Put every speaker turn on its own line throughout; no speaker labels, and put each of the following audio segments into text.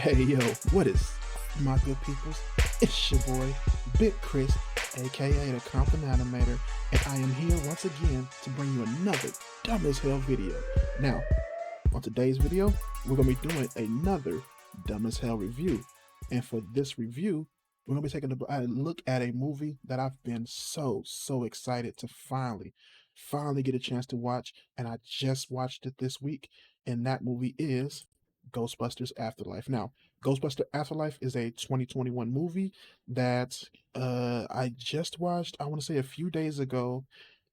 Hey yo, what is my good peoples? It's your boy, Big Chris, aka the Compton Animator, and I am here once again to bring you another dumb as hell video. Now, on today's video, we're gonna be doing another dumb as hell review. And for this review, we're gonna be taking a look at a movie that I've been so excited to finally get a chance to watch, and I just watched it this week, and that movie is Ghostbusters Afterlife. Now, Ghostbuster Afterlife is a 2021 movie that I just watched, I want to say a few days ago,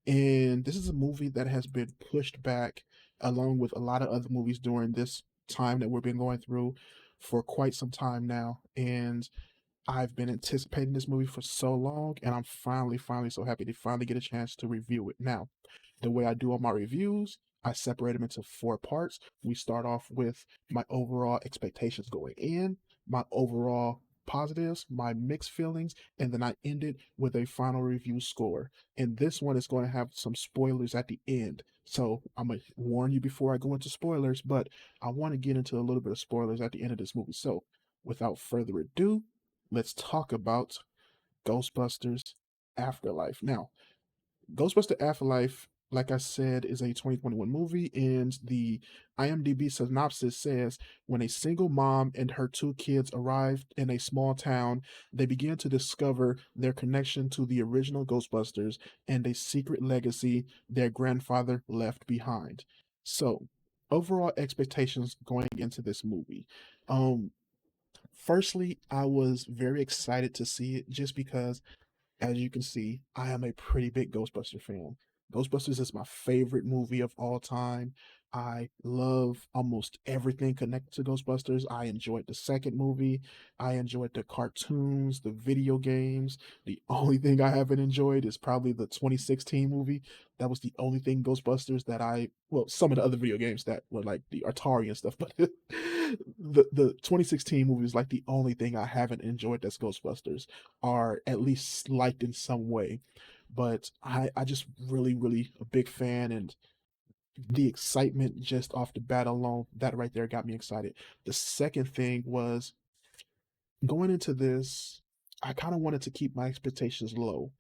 and this is a movie that has been pushed back along with a lot of other movies during this time that we've been going through for quite some time now. And I've been anticipating this movie for so long, and I'm finally so happy to finally get a chance to review it. Now, the way I do all my reviews, I separate them into four parts. We start off with my overall expectations going in, my overall positives, my mixed feelings, and then I end it with a final review score. And this one is going to have some spoilers at the end. So I'm going to warn you before I go into spoilers, but I want to get into a little bit of spoilers at the end of this movie. So without further ado, let's talk about Ghostbusters Afterlife. Now, Ghostbuster Afterlife, like I said, is a 2021 movie, and the IMDb synopsis says when a single mom and her two kids arrived in a small town, they began to discover their connection to the original Ghostbusters and a secret legacy their grandfather left behind. So, overall expectations going into this movie. Um, Firstly, I was very excited to see it just because, as you can see, I am a pretty big Ghostbuster fan. Ghostbusters is my favorite movie of all time. I love almost everything connected to Ghostbusters. I enjoyed the second movie. I enjoyed the cartoons, the video games. The only thing I haven't enjoyed is probably the 2016 movie. That was the only thing Ghostbusters that well, some of the other video games that were like the Atari and stuff, but the 2016 movie is like the only thing I haven't enjoyed that's Ghostbusters, are at least liked in some way. But I just really a big fan, and the excitement just off the bat alone, that right there got me excited. The second thing was going into this, I kind of wanted to keep my expectations low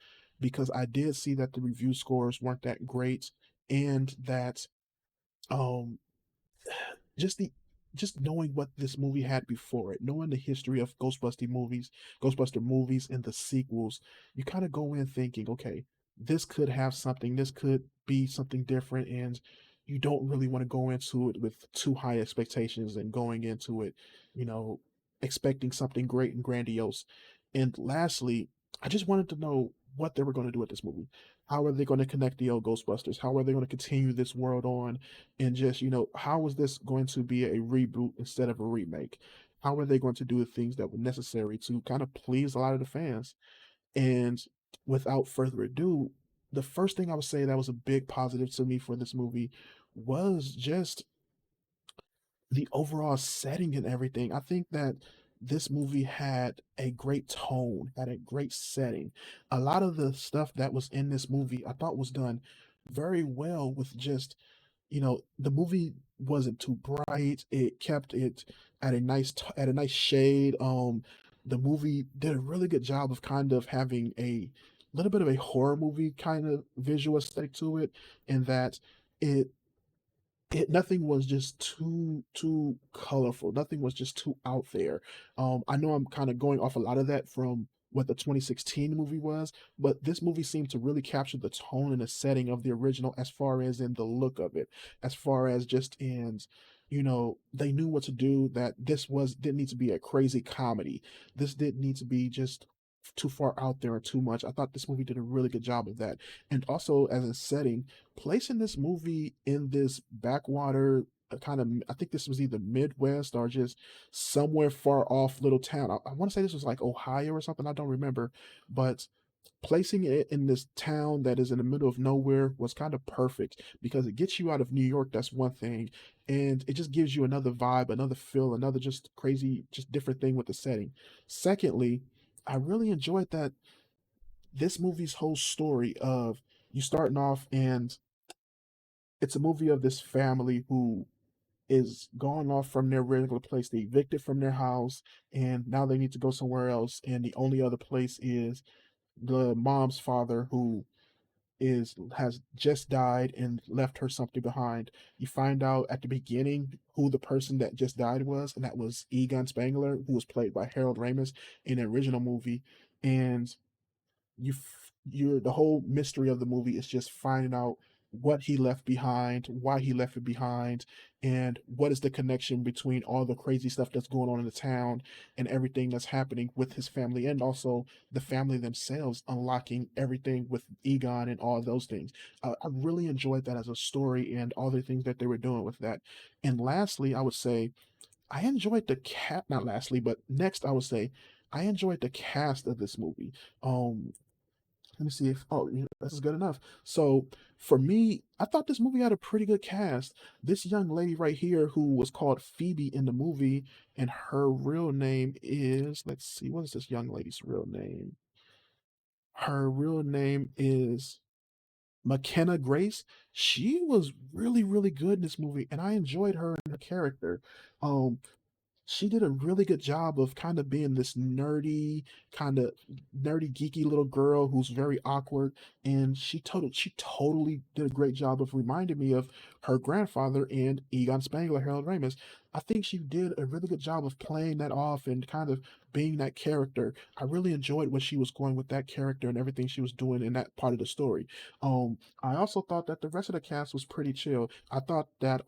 because I did see that the review scores weren't that great, and that um just the just knowing what this movie had before it, knowing the history of Ghostbuster movies and the sequels, you kind of go in thinking, okay, this could have something, this could be something different, and you don't really want to go into it with too high expectations and going into it, you know, expecting something great and grandiose. And lastly, I just wanted to know what they were going to do with this movie. How are they going to connect the old Ghostbusters? How are they going to continue this world on? And just, how is this going to be a reboot instead of a remake? How are they going to do the things that were necessary to kind of please a lot of the fans? And without further ado, the first thing I would say that was a big positive to me for this movie was just the overall setting and everything. I think that this movie had a great tone, had a great setting. A lot of the stuff that was in this movie I thought was done very well with just, the movie wasn't too bright. It kept it at a nice shade. The movie did a really good job of kind of having a little bit of a horror movie kind of visual aesthetic to it, in that it nothing was just too colorful. Nothing was just too out there. I know I'm kind of going off a lot of that from what the 2016 movie was, but this movie seemed to really capture the tone and the setting of the original, as far as in the look of it, as far as just in, they knew what to do. That this was didn't need to be a crazy comedy. This didn't need to be just too far out there or too much. I thought this movie did a really good job of that. And also, as a setting, placing this movie in this backwater kind of, I think this was either Midwest or just somewhere far off little town. I want to say this was like Ohio or something. I don't remember, but placing it in this town that is in the middle of nowhere was kind of perfect because it gets you out of New York. That's one thing, and it just gives you another vibe, another feel, another just crazy, just different thing with the setting. Secondly, I really enjoyed that this movie's whole story of you starting off, and it's a movie of this family who is gone off from their regular place. They evicted from their house, and now they need to go somewhere else. And the only other place is the mom's father, who is has just died and left her something behind. You find out at the beginning who the person that just died was, and that was Egon Spangler, who was played by Harold Ramis in the original movie. And you're the whole mystery of the movie is just finding out what he left behind, why he left it behind, and what is the connection between all the crazy stuff that's going on in the town and everything that's happening with his family, and also the family themselves unlocking everything with Egon and all of those things. I really enjoyed that as a story and all the things that they were doing with that. And lastly, I would say I enjoyed the cat. Not lastly, but next, I would say I enjoyed the cast of this movie. Let me see if this is good enough. So for me, I thought this movie had a pretty good cast. This young lady right here, who was called Phoebe in the movie, and her real name is, let's see, what is this young lady's real name? Her real name is McKenna Grace. She was really, really good in this movie, and I enjoyed her and her character. Um, she did a really good job of kind of being this kind of nerdy, geeky little girl who's very awkward, and she totally did a great job of reminding me of her grandfather and Egon Spangler, Harold Ramis. I think she did a really good job of playing that off and kind of being that character. I really enjoyed what she was going with that character and everything she was doing in that part of the story. I also thought that the rest of the cast was pretty chill. I thought that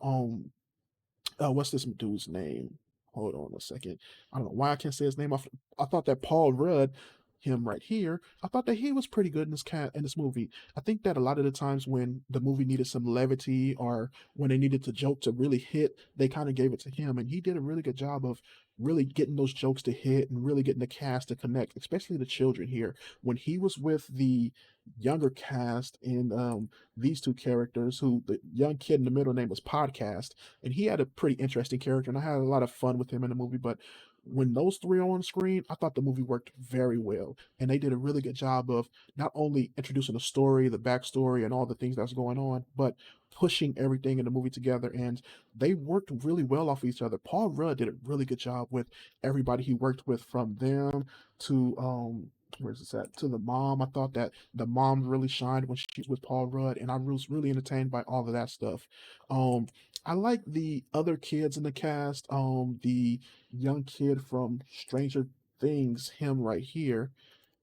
what's this dude's name? Hold on a second. I don't know why I can't say his name. I thought that Paul Rudd, him right here, I thought that he was pretty good in this movie. I think that a lot of the times when the movie needed some levity or when they needed to joke to really hit, they kind of gave it to him, and he did a really good job of really getting those jokes to hit and really getting the cast to connect, especially the children here. When he was with the younger cast and these two characters, who the young kid in the middle name was Podcast, and he had a pretty interesting character, and I had a lot of fun with him in the movie. But when those three are on screen, I thought the movie worked very well, and they did a really good job of not only introducing the story, the backstory, and all the things that's going on, but pushing everything in the movie together. And they worked really well off each other. Paul Rudd did a really good job with everybody he worked with, from them to where's this at, to the mom. I thought that the mom really shined when she was with Paul Rudd, and I was really entertained by all of that stuff. um I like the other kids in the cast. The young kid from Stranger Things, him right here,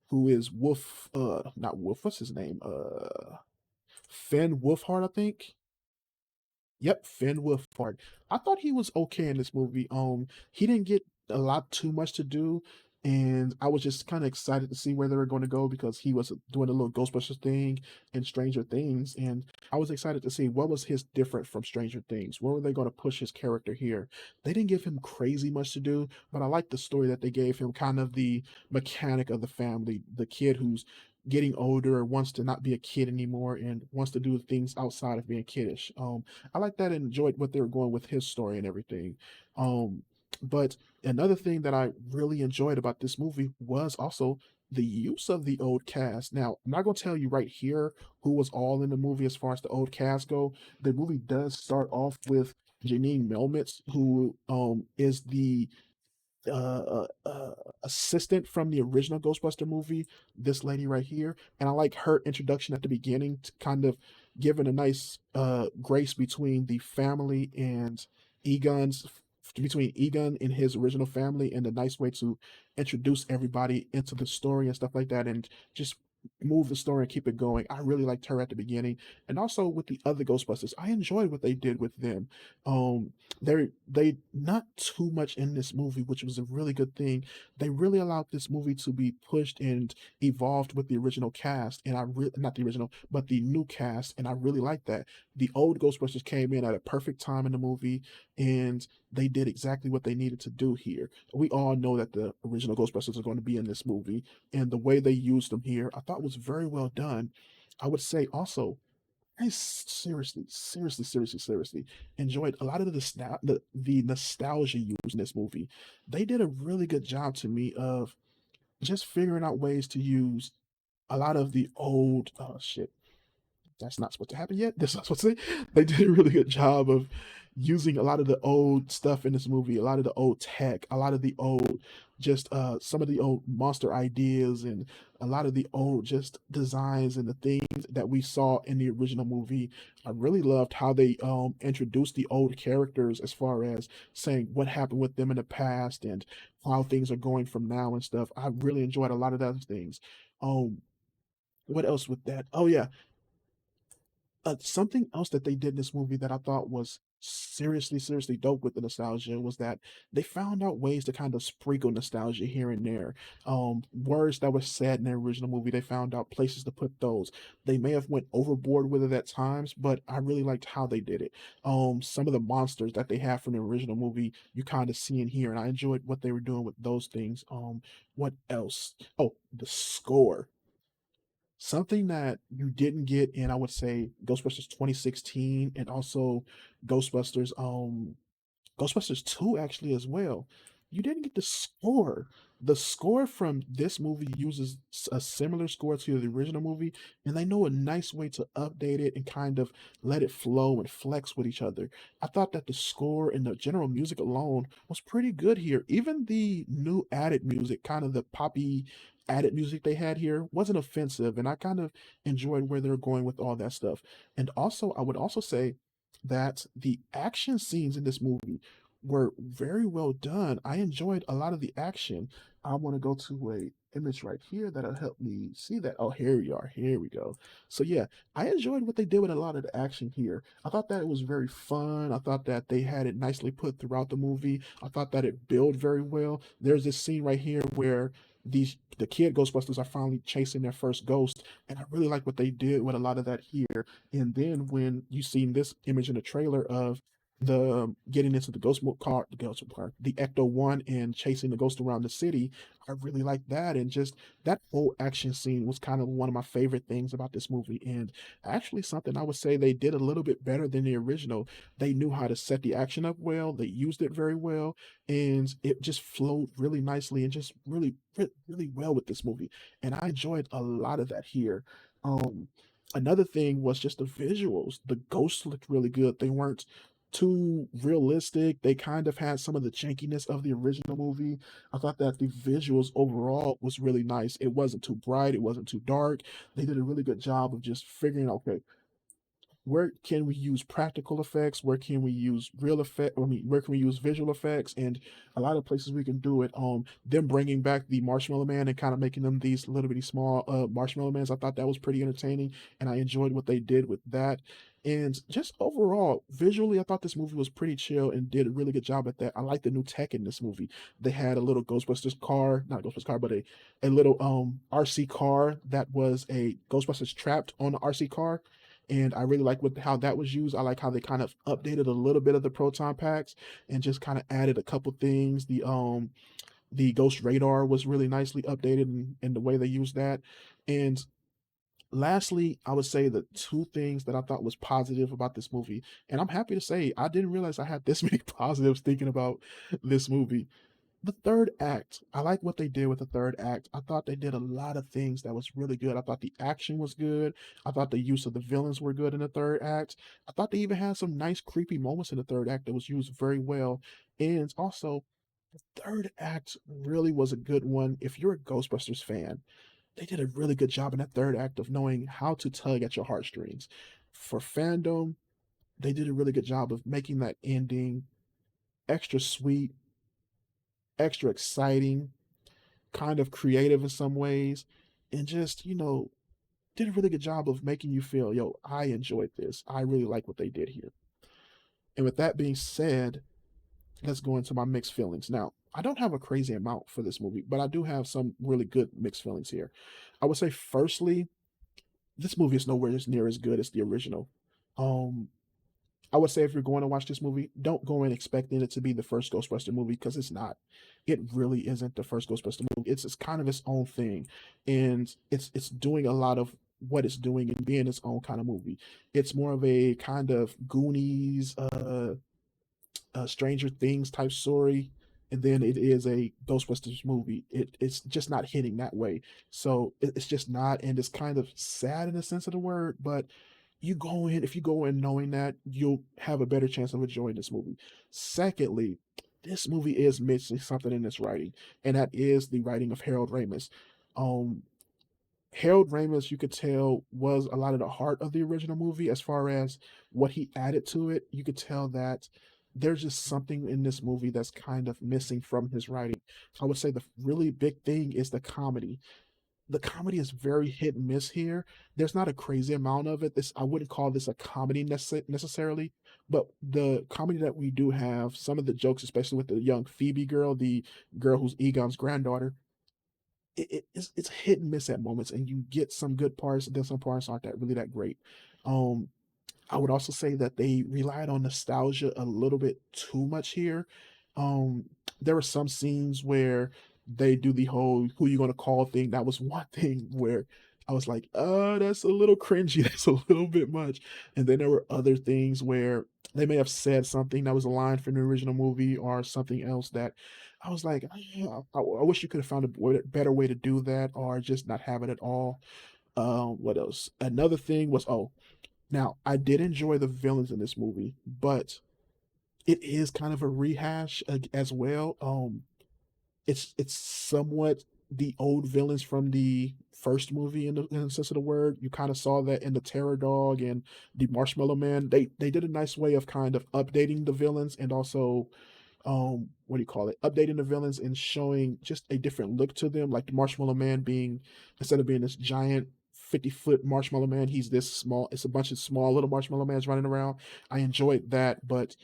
who is Wolf, not Wolf, what's his name? Finn Wolfhard, I think. Yep, Finn Wolfhard. I thought he was okay in this movie. He didn't get a lot too much to do, and I was just kind of excited to see where they were going to go because he was doing a little Ghostbusters thing and Stranger Things, and I was excited to see what was his different from Stranger Things. Where were they going to push his character here? They didn't give him crazy much to do, but I like the story that they gave him, kind of the mechanic of the family, the kid who's getting older, wants to not be a kid anymore, and wants to do things outside of being kiddish. I like that and enjoyed what they were going with his story and everything. Um, but another thing that I really enjoyed about this movie was also the use of the old cast. Now, I'm not going to tell you right here who was all in the movie as far as the old cast go. The movie does start off with Janine Melmitz, who is the assistant from the original Ghostbuster movie, this lady right here. And I like her introduction at the beginning, to kind of giving a nice grace between the family and Egon's between Egon and his original family, and a nice way to introduce everybody into the story and stuff like that, and just move the story and keep it going. I really liked her at the beginning. And also with the other Ghostbusters, I enjoyed what they did with them. um they not too much in this movie, which was a really good thing. They really allowed this movie to be pushed and evolved with the original cast, and I really, not the original, but the new cast, and I really like that. The old Ghostbusters came in at a perfect time in the movie, and they did exactly what they needed to do here. We all know that the original Ghostbusters are going to be in this movie, and the way they used them here, I thought was very well done. I would say also, I seriously enjoyed a lot of the nostalgia used in this movie. They did a really good job to me of just figuring out ways to use a lot of the old, oh shit, that's not supposed to happen yet. This is not supposed to say. They did a really good job of using a lot of the old stuff in this movie, a lot of the old tech, a lot of the old just some of the old monster ideas and a lot of the old just designs and the things that we saw in the original movie. I really loved how they introduced the old characters as far as saying what happened with them in the past and how things are going from now and stuff. I really enjoyed a lot of those things. Um, what else with that? Oh yeah, something else that they did in this movie that I thought was seriously dope with the nostalgia was that they found out ways to kind of sprinkle nostalgia here and there. Words that were said in the original movie, they found out places to put those. They may have went overboard with it at times, but I really liked how they did it. Some of the monsters that they have from the original movie, you kind of see in here, and I enjoyed what they were doing with those things. What else? Oh, the score, something that you didn't get in, I would say, Ghostbusters 2016 and also Ghostbusters Ghostbusters 2 actually as well. You didn't get the score. The score from this movie uses a similar score to the original movie, and they know a nice way to update it and kind of let it flow and flex with each other. I thought that the score and the general music alone was pretty good here. Even the new added music, kind of the poppy added music they had here, wasn't offensive, and I kind of enjoyed where they're going with all that stuff. And also, I would also say that the action scenes in this movie were very well done. I enjoyed a lot of the action. I want to go to a image right here that'll help me see that. Oh, here we are. Here we go. So yeah, I enjoyed what they did with a lot of the action here. I thought that it was very fun. I thought that they had it nicely put throughout the movie. I thought that it built very well. There's this scene right here where the kid Ghostbusters are finally chasing their first ghost, and I really like what they did with a lot of that here. And then when you seen this image in the trailer of the getting into the Ecto One and chasing the ghost around the city, I really like that. And just that whole action scene was kind of one of my favorite things about this movie. And actually, something I would say they did a little bit better than the original. They knew how to set the action up well. They used it very well, and it just flowed really nicely and just really well with this movie. And I enjoyed a lot of that here. Um, Another thing was just the visuals. The ghosts looked really good. They weren't too realistic. They kind of had some of the jankiness of the original movie. I thought that the visuals overall was really nice. It wasn't too bright, it wasn't too dark. They did a really good job of just figuring out, okay, where can we use practical effects, where can we use real effect, I mean, where can we use visual effects, and a lot of places we can do it. Them bringing back the Marshmallow Man and kind of making them these little bitty small Marshmallow Mans, I thought that was pretty entertaining, and I enjoyed what they did with that. And just overall, visually, I thought this movie was pretty chill and did a really good job at that. I like the new tech in this movie. They had a little Ghostbusters car, not a Ghostbusters car, but a little RC car that was a Ghostbusters trapped on the RC car, and I really like what how that was used. I like how they kind of updated a little bit of the proton packs and just kind of added a couple things. The Ghost Radar was really nicely updated in the way they used that. And lastly, I would say the two things that I thought was positive about this movie, and I'm happy to say I didn't realize I had this many positives thinking about this movie. The third act, I like what they did with the third act. I thought they did a lot of things that was really good. I thought the action was good. I thought the use of the villains were good in the third act. I thought they even had some nice creepy moments in the third act that was used very well. And also, third act really was a good one. If you're a Ghostbusters fan, they did a really good job in that third act of knowing how to tug at your heartstrings. For fandom, they did a really good job of making that ending extra sweet, extra exciting, kind of creative in some ways, and just, did a really good job of making you feel, yo, I enjoyed this. I really like what they did here. And with that being said, let's go into my mixed feelings. Now, I don't have a crazy amount for this movie, but I do have some really good mixed feelings here. I would say, firstly, this movie is nowhere near as good as the original. Um, I would say if you're going to watch this movie, don't go in expecting it to be the first Ghostbuster movie because it's not. It really isn't the first Ghostbuster movie. It's kind of its own thing, and it's doing a lot of what it's doing and being its own kind of movie. It's more of a kind of Goonies, Stranger Things type story, and then it is a Ghostbusters movie. It's just not hitting that way. So it's just not, and it's kind of sad in the sense of the word, but you go in if you go in knowing that, you'll have a better chance of enjoying this movie. Secondly, this movie is missing something in its writing, and that is the writing of Harold Ramis. Um, Harold Ramis, you could tell, was a lot of the heart of the original movie as far as what he added to it. You could tell that there's just something in this movie that's kind of missing from his writing. So I would say the really big thing is the comedy is very hit and miss here. There's not a crazy amount of it. This I wouldn't call this a comedy necessarily, but the comedy that we do have, some of the jokes, especially with the young Phoebe girl, the girl who's Egon's granddaughter, it's hit and miss at moments, and you get some good parts, then some parts aren't that really that great. Um, I would also say that they relied on nostalgia a little bit too much here. Um, there were some scenes where they do the whole "who you gonna call" thing. That was one thing where I was like, that's a little cringy. That's a little bit much." And then there were other things where they may have said something that was a line from the original movie or something else that I was like, I wish you could have found a better way to do that, or just not have it at all. What else? Another thing was, now, I did enjoy the villains in this movie, but it is kind of a rehash as well. It's somewhat the old villains from the first movie in the sense of the word. You kind of saw that in the Terror Dog and the Marshmallow Man. They did a nice way of kind of updating the villains and also what do you call it, updating the villains and showing just a different look to them, like the Marshmallow Man being, instead of being this giant 50-foot marshmallow man, he's this small. It's a bunch of small little marshmallow mans running around. I enjoyed that, but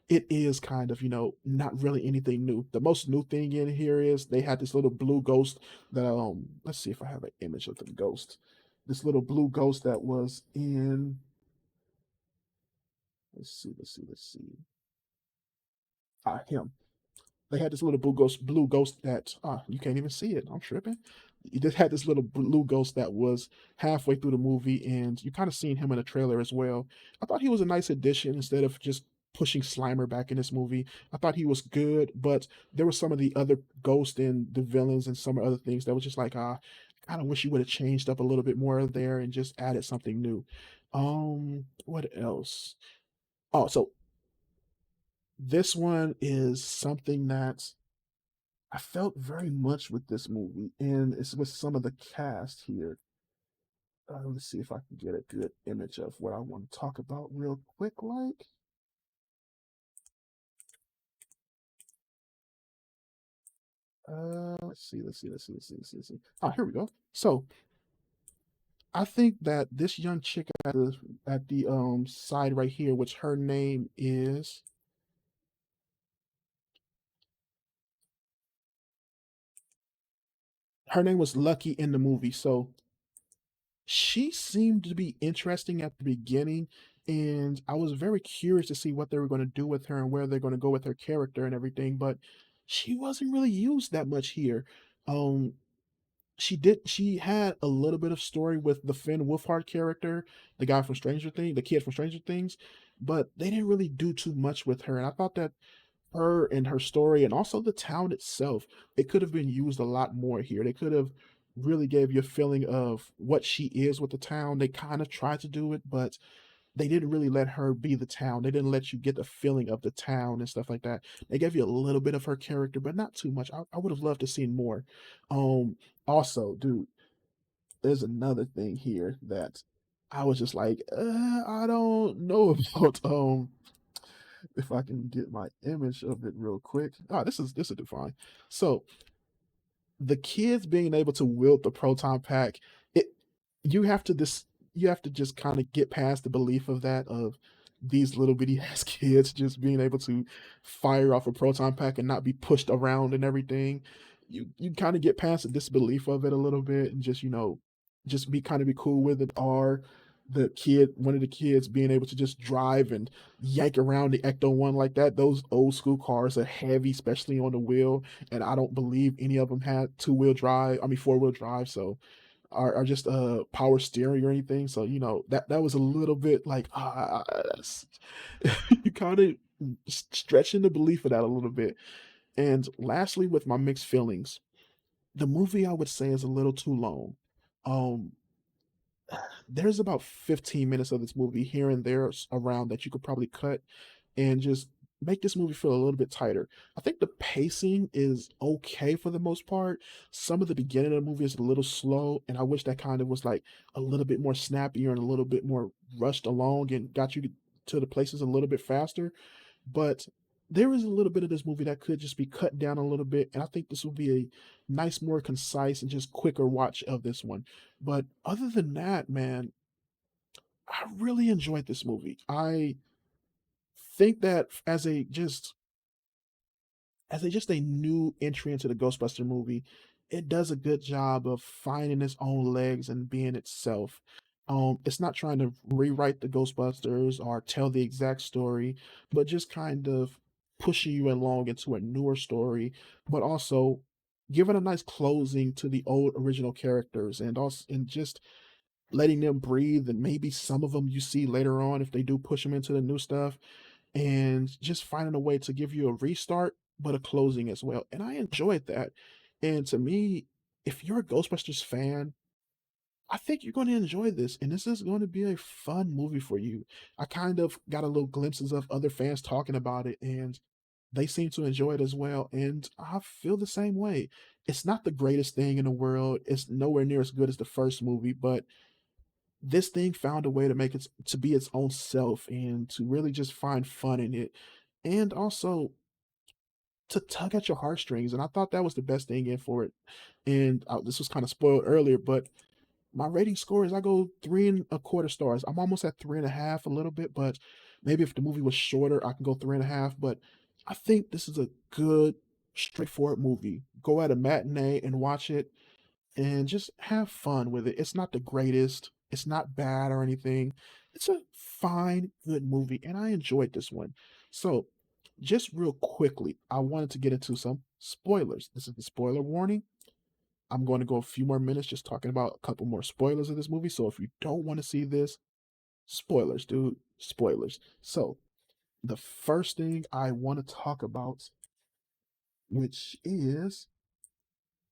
it is kind of, not really anything new. The most new thing in here is they had this little blue ghost that let's see if I have an image of the ghost. This little blue ghost that was in, let's see. Him. They had this little blue ghost that you can't even see it. I'm tripping. You just had this little blue ghost that was halfway through the movie, and you kind of seen him in the trailer as well. I thought he was a nice addition instead of just pushing Slimer back in this movie. I thought he was good, but there were some of the other ghosts and the villains and some other things that was just like, I kind of wish you would have changed up a little bit more there and just added something new. What else? Oh, so this one is something that I felt very much with this movie, and it's with some of the cast here. Let's see if I can get a good image of what I want to talk about real quick. Let's see. Oh, here we go. So I think that this young chick at the side right here, which her name was Lucky in the movie. So she seemed to be interesting at the beginning, and I was very curious to see what they were going to do with her and where they're going to go with her character and everything, but she wasn't really used that much here. Um she had a little bit of story with the Finn Wolfhard character, the guy from Stranger Things, the kid from Stranger Things, but they didn't really do too much with her. And I thought that her and her story and also the town itself, it could have been used a lot more here. They could have really gave you a feeling of what she is with the town. They kind of tried to do it, but they didn't really let her be the town. They didn't let you get the feeling of the town and stuff like that. They gave you a little bit of her character, but not too much. I would have loved to see more. Also, dude, there's another thing here that I was just like, I don't know about. If I can get my image of it real quick. This will do fine. So the kids being able to wield the proton pack, it you have to this you have to just kind of get past the belief of that, of these little bitty ass kids just being able to fire off a proton pack and not be pushed around and everything. You kind of get past the disbelief of it a little bit and just just be cool with it. Or one of the kids being able to just drive and yank around the Ecto one like that. Those old school cars are heavy, especially on the wheel, and I don't believe any of them had 4-wheel drive, so are just power steering or anything. So that was a little bit like you kind of stretching the belief of that a little bit. And lastly, with my mixed feelings, the movie I would say is a little too long. Um, there's about 15 minutes of this movie here and there around that you could probably cut and just make this movie feel a little bit tighter. I think the pacing is okay for the most part. Some of the beginning of the movie is a little slow, and I wish that kind of was like a little bit more snappier and a little bit more rushed along and got you to the places a little bit faster. But there is a little bit of this movie that could just be cut down a little bit, and I think this will be a nice, more concise and just quicker watch of this one. But other than that, man, I really enjoyed this movie. I think that as a just a new entry into the Ghostbuster movie, it does a good job of finding its own legs and being itself. It's not trying to rewrite the Ghostbusters or tell the exact story, but just kind of pushing you along into a newer story, but also giving a nice closing to the old original characters and just letting them breathe, and maybe some of them you see later on if they do push them into the new stuff, and just finding a way to give you a restart, but a closing as well. And I enjoyed that. And to me, if you're a Ghostbusters fan, I think you're going to enjoy this. And this is going to be a fun movie for you. I kind of got a little glimpses of other fans talking about it, and they seem to enjoy it as well. And I feel the same way. It's not the greatest thing in the world. It's nowhere near as good as the first movie, but this thing found a way to make it to be its own self and to really just find fun in it, and also to tug at your heartstrings. And I thought that was the best thing in for it. And this was kind of spoiled earlier, but my rating score is I go 3.25 stars. I'm almost at 3.5 a little bit, but maybe if the movie was shorter, I can go 3.5. But I think this is a good, straightforward movie. Go at a matinee and watch it and just have fun with it. It's not the greatest, it's not bad or anything. It's a fine, good movie, and I enjoyed this one. So, just real quickly, I wanted to get into some spoilers. This is the spoiler warning. I'm going to go a few more minutes just talking about a couple more spoilers of this movie. So, if you don't want to see this, spoilers, dude, spoilers. So, the first thing I want to talk about, which is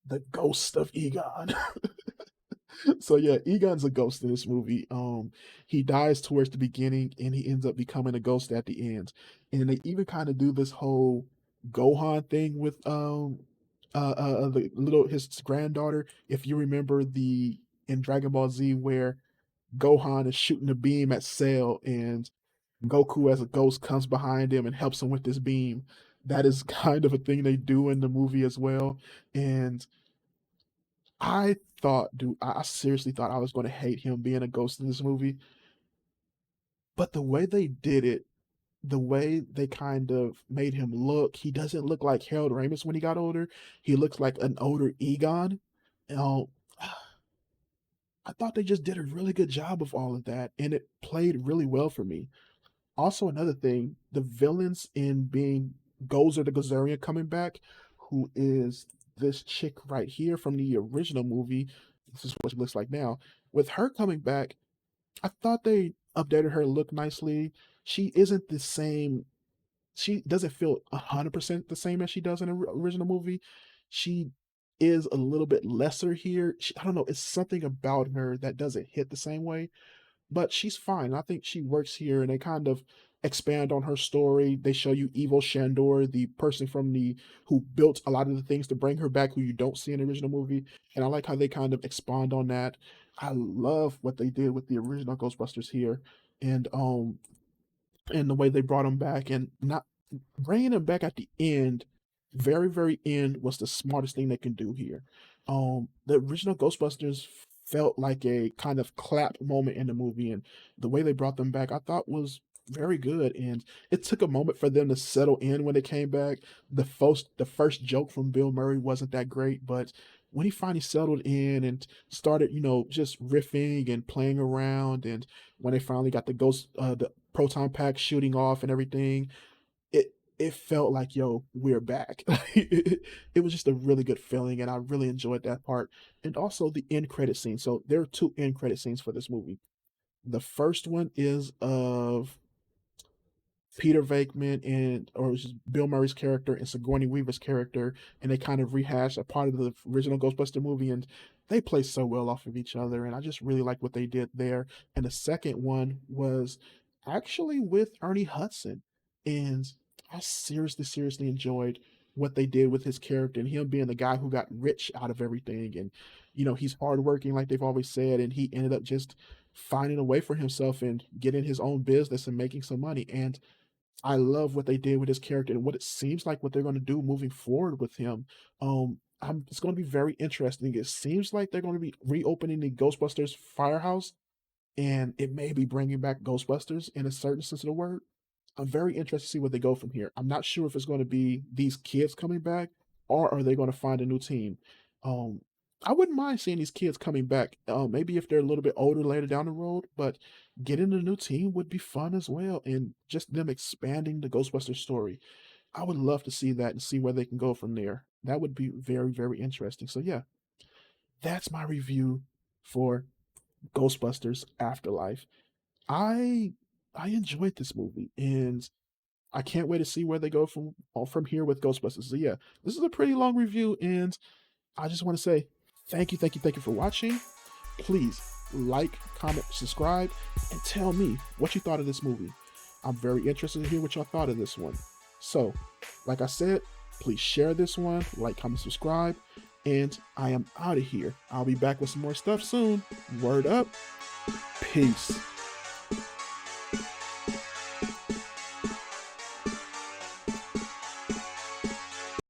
the Ghost of Egon. So yeah, Egon's a ghost in this movie. He dies towards the beginning and he ends up becoming a ghost at the end. And they even kind of do this whole Gohan thing with the little his granddaughter. If you remember the in Dragon Ball Z where Gohan is shooting a beam at Cell and Goku as a ghost comes behind him and helps him with this beam. That is kind of a thing they do in the movie as well. And I thought, dude, I seriously thought I was going to hate him being a ghost in this movie. But the way they did it, the way they kind of made him look, he doesn't look like Harold Ramis when he got older. He looks like an older Egon. Um, I thought they just did a really good job of all of that, and it played really well for me. Also, another thing, the villains in being Gozer the Gozerian coming back, who is this chick right here from the original movie. This is what she looks like now. With her coming back, I thought they updated her look nicely. She isn't the same. She doesn't feel 100% the same as she does in the original movie. She is a little bit lesser here. I don't know. It's something about her that doesn't hit the same way, but she's fine. I think she works here, and they kind of expand on her story. They show you Evil Shandor, the person from the who built a lot of the things to bring her back, who you don't see in the original movie. And I like how they kind of expand on that. I love what they did with the original Ghostbusters here, and the way they brought him back, and not bringing him back at the end, very very end, was the smartest thing they can do here. The original Ghostbusters felt like a kind of clap moment in the movie, and the way they brought them back I thought was very good. And it took a moment for them to settle in when they came back. The first joke from Bill Murray wasn't that great, but when he finally settled in and started, just riffing and playing around, and when they finally got the proton pack shooting off and everything, it felt like, yo, we're back. It was just a really good feeling, and I really enjoyed that part. And also the end credit scene. So there are two end credit scenes for this movie. The first one is of Peter Venkman and or it's just Bill Murray's character and Sigourney Weaver's character, and they kind of rehash a part of the original Ghostbuster movie, and they play so well off of each other, and I just really like what they did there. And the second one was actually with Ernie Hudson, and I seriously enjoyed what they did with his character and him being the guy who got rich out of everything. And he's hardworking, like they've always said, and he ended up just finding a way for himself and getting his own business and making some money. And I love what they did with his character and what it seems like what they're going to do moving forward with him. It's going to be very interesting. It seems like they're going to be reopening the Ghostbusters Firehouse, and it may be bringing back Ghostbusters in a certain sense of the word. I'm very interested to see where they go from here. I'm not sure if it's going to be these kids coming back, or are they going to find a new team. Um, I wouldn't mind seeing these kids coming back. Maybe if they're a little bit older later down the road, but getting a new team would be fun as well, and just them expanding the Ghostbusters story. I would love to see that and see where they can go from there. That would be very interesting. So yeah, that's my review for Ghostbusters Afterlife. I I enjoyed this movie, and I can't wait to see where they go from here with Ghostbusters. So yeah, this is a pretty long review, and I just want to say thank you for watching. Please like, comment, subscribe, and tell me what you thought of this movie. I'm very interested to hear what y'all thought of this one. So, like I said, please share this one, like, comment, subscribe, and I am out of here. I'll be back with some more stuff soon. Word up. Peace.